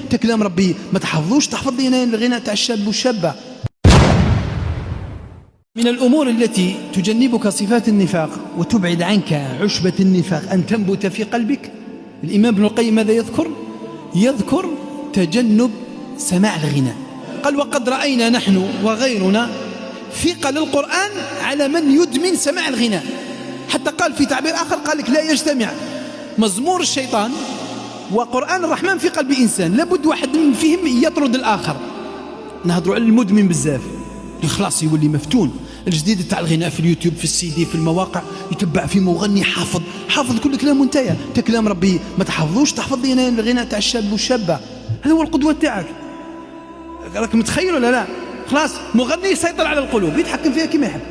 منتهيه. كلام ربي ما تحفظوش، تحفظ لنا الغناء تاع الشاب والشابه. من الأمور التي تجنبك صفات النفاق وتبعد عنك عشبة النفاق أن تنبت في قلبك، الإمام ابن القيم ماذا يذكر تجنب سماع الغناء. قال: وقد رأينا نحن وغيرنا ثقل القرآن على من يدمن سماع الغناء، حتى قال في تعبير آخر قال لك: لا يجتمع مزمور الشيطان وقرآن الرحمن في قلب إنسان، لابد واحد من فيهم يطرد الآخر. نهضروا على المدمن بزاف، خلاص يولي مفتون. الجديد تاع الغناء في اليوتيوب، في السي دي، في المواقع، يتبع في مغني حافظ كل كلام منتهي. كلام ربي ما تحفظوش، تحفظ لنا الغناء تاع الشاب والشابه. هذا هو القدوه تاعك. راك متخيل ولا لا؟ خلاص مغني يسيطر على القلوب، يتحكم فيها كما يحب.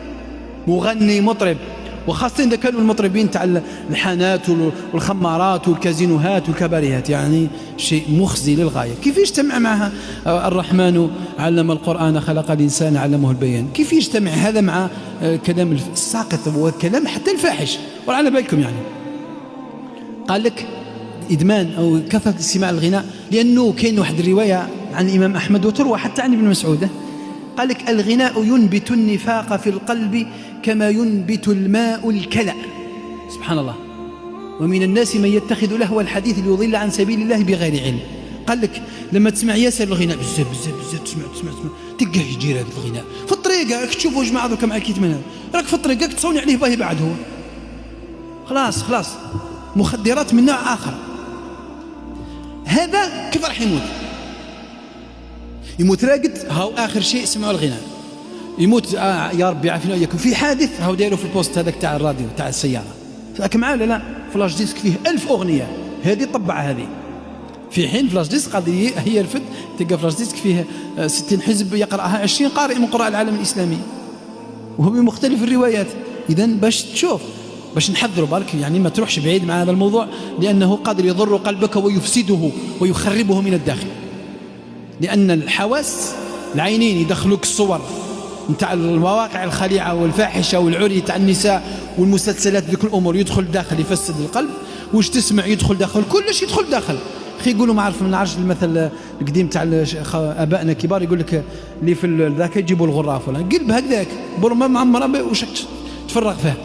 مغني مطرب، وخاصة إذا كانوا المطربين تاع الحانات والخمارات والكازينوهات والكباريهات، يعني شيء مخزي للغاية. كيف يجتمع معها الرحمن علم القرآن خلق الإنسان علمه البيان؟ كيف يجتمع هذا مع كلام الساقط وكلام حتى الفاحش؟ وعلى بالكم يعني قال لك إدمان أو كثرة استماع الغناء، لأنه كاين واحد الرواية عن الإمام أحمد وتروى حتى عن ابن مسعود، قال لك: الغناء ينبت النفاق في القلب كما ينبت الماء الكلأ. سبحان الله. ومن الناس من يتخذ لهو الحديث ليضل عن سبيل الله بغير علم. قال لك لما تسمع ياسر الغناء بزاف تسمع تلقاه يجي هذا الغناء في الطريق، راك تشوفوا جماعه دوكا مع الكيتمان، راك في الطريق راك تصوني عليه باهي بعد هو خلاص مخدرات من نوع آخر. هذا كيف راح يموت راقد، هاو آخر شيء سمعوا الغناء، يموت يا ربي يعافينا وإياكم في حادث، هاو دايروا في البوست هذاك تاع الراديو تاع السيارة، راك معاه لا فلاش ديسك فيه 1000 أغنية، هذه طبع هذه، في حين فلاش ديسك قضية هي الفت تلقى فلاش ديسك فيه 60 حزب يقرأها 20 قارئ من قراء العالم الإسلامي، وهو بمختلف الروايات. إذن باش تشوف، باش نحذروا بالك يعني ما تروحش بعيد مع هذا الموضوع، لأنه قادر يضر قلبك ويفسده ويخربه من الداخل. لأن الحواس العينين يدخلوك الصور نتاع المواقع الخليعة والفاحشة والعري تاع النساء والمسلسلات، ذيك الأمور يدخل داخل يفسد القلب، واش تسمع يدخل داخل، كلش يدخل داخل. أخي يقولوا ما نعرفش المثل القديم تاع آبائنا كبار، يقول لك اللي في ذاك يجيبوا الغراف ولا قلب هكذاك برمى معمرة وش تفرغ فيه.